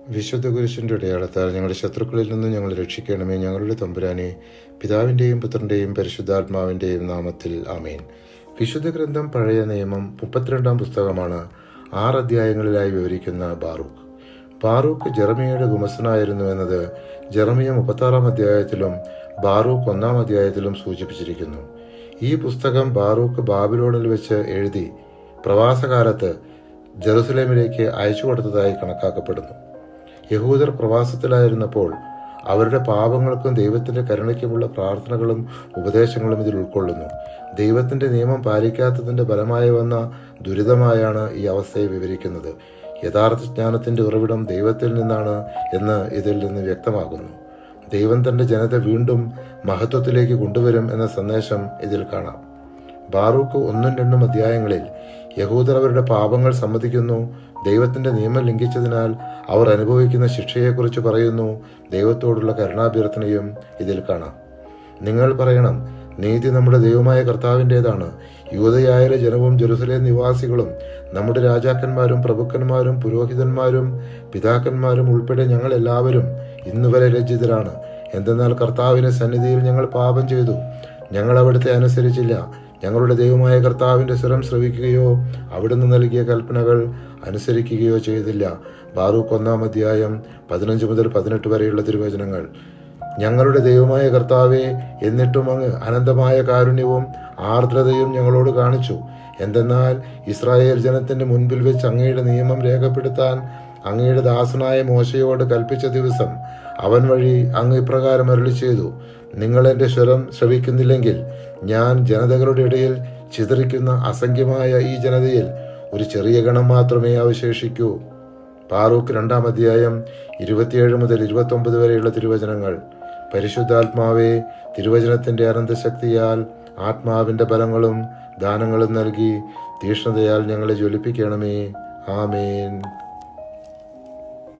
വിശുദ്ധ കുരിശിൻ്റെ അടയാളത്താൽ ഞങ്ങളുടെ ശത്രുക്കളിൽ നിന്ന് ഞങ്ങളെ രക്ഷിക്കണമേ. ഞങ്ങളുടെ തമ്പുരാനെ, പിതാവിൻ്റെയും പുത്രൻ്റെയും പരിശുദ്ധാത്മാവിൻ്റെയും നാമത്തിൽ ആമേൻ. വിശുദ്ധ ഗ്രന്ഥം പഴയ നിയമം 32-ാം പുസ്തകമാണ്. 6 അധ്യായങ്ങളിലായി വിവരിക്കുന്ന ബാറൂക്ക് ജെറമിയയുടെ ഗുമസ്തനായിരുന്നു എന്നത് ജെറമിയ 36-ാം അധ്യായത്തിലും ബാറൂക്ക് 1-ാം അധ്യായത്തിലും സൂചിപ്പിച്ചിരിക്കുന്നു. ഈ പുസ്തകം ബാറൂക്ക് ബാബിലോണിൽ വെച്ച് എഴുതി പ്രവാസകാലത്ത് ജെറുസലേമിലേക്ക് അയച്ചു കൊടുത്തതായി കണക്കാക്കപ്പെടുന്നു. യഹൂദർ പ്രവാസത്തിലായിരുന്നപ്പോൾ അവരുടെ പാപങ്ങൾക്കും ദൈവത്തിന്റെ കരുണയ്ക്കുമുള്ള പ്രാർത്ഥനകളും ഉപദേശങ്ങളും ഇതിൽ ഉൾക്കൊള്ളുന്നു. ദൈവത്തിന്റെ നിയമം പാലിക്കാത്തതിന്റെ ഫലമായി വന്ന ദുരിതമായാണ് ഈ അവസ്ഥയെ വിവരിക്കുന്നത്. യഥാർത്ഥ ജ്ഞാനത്തിന്റെ ഉറവിടം ദൈവത്തിൽ നിന്നാണ് എന്ന് ഇതിൽ നിന്ന് വ്യക്തമാകുന്നു. ദൈവം തന്റെ ജനത വീണ്ടും മഹത്വത്തിലേക്ക് കൊണ്ടുവരും എന്ന സന്ദേശം ഇതിൽ കാണാം. ബാറൂക്ക് 1-2 അധ്യായങ്ങളിൽ യഹൂദർ അവരുടെ പാപങ്ങൾ സമ്മതിക്കുന്നു. ദൈവത്തിന്റെ നിയമം ലംഘിച്ചതിനാൽ അവർ അനുഭവിക്കുന്ന ശിക്ഷയെക്കുറിച്ച് പറയുന്നു. ദൈവത്തോടുള്ള കരുണാഭ്യർത്ഥനയും ഇതിൽ കാണാം. നിങ്ങൾ പറയണം, നീതി നമ്മുടെ ദൈവമായ കർത്താവിൻ്റെതാണ്. യൂദയായിലെ ജനവും ജെറുസലേം നിവാസികളും നമ്മുടെ രാജാക്കന്മാരും പ്രഭുക്കന്മാരും പുരോഹിതന്മാരും പിതാക്കന്മാരും ഉൾപ്പെടെ ഞങ്ങൾ എല്ലാവരും ഇന്നുവരെ ലജ്ജിതരാണ്. എന്തെന്നാൽ കർത്താവിന്റെ സന്നിധിയിൽ ഞങ്ങൾ പാപം ചെയ്തു. ഞങ്ങൾ അവിടുത്തെ അനുസരിച്ചില്ല. ഞങ്ങളുടെ ദൈവമായ കർത്താവിന്റെ സ്വരം ശ്രവിക്കുകയോ അവിടുന്ന് നൽകിയ കൽപ്പനകൾ അനുസരിക്കുകയോ ചെയ്തില്ല. ബാറൂക്ക് 1-ാം അധ്യായം 15 മുതൽ 18 വരെയുള്ള തിരുവചനങ്ങൾ. ഞങ്ങളുടെ ദൈവമായ കർത്താവേ, എന്നിട്ടും അങ്ങ് അനന്തമായ കാരുണ്യവും ആർദ്രതയും ഞങ്ങളോട് കാണിച്ചു. എന്തെന്നാൽ ഇസ്രായേൽ ജനത്തിന്റെ മുൻപിൽ വെച്ച് അങ്ങയുടെ നിയമം രേഖപ്പെടുത്താൻ അങ്ങയുടെ ദാസനായ മോശയോട് കൽപ്പിച്ച ദിവസം അവൻ വഴി അങ്ങ് ഇപ്രകാരം അരുളി ചെയ്തു: നിങ്ങൾ എന്റെ സ്വരം ശ്രവിക്കുന്നില്ലെങ്കിൽ ഞാൻ ജനതകളുടെ ഇടയിൽ ചിതറിക്കുന്ന അസംഖ്യമായ ഈ ജനതയിൽ ഒരു ചെറിയ ഗണം മാത്രമേ അവശേഷിക്കൂ. ബാറൂക്ക് 2-ാം അധ്യായം 27 മുതൽ 29 വരെയുള്ള തിരുവചനങ്ങൾ. പരിശുദ്ധാത്മാവേ, തിരുവചനത്തിന്റെ അനന്തശക്തിയാൽ ആത്മാവിന്റെ ബലങ്ങളും ദാനങ്ങളും നൽകി തീക്ഷ്ണതയാൽ ഞങ്ങളെ ജ്വലിപ്പിക്കണമേ. ആമേൻ.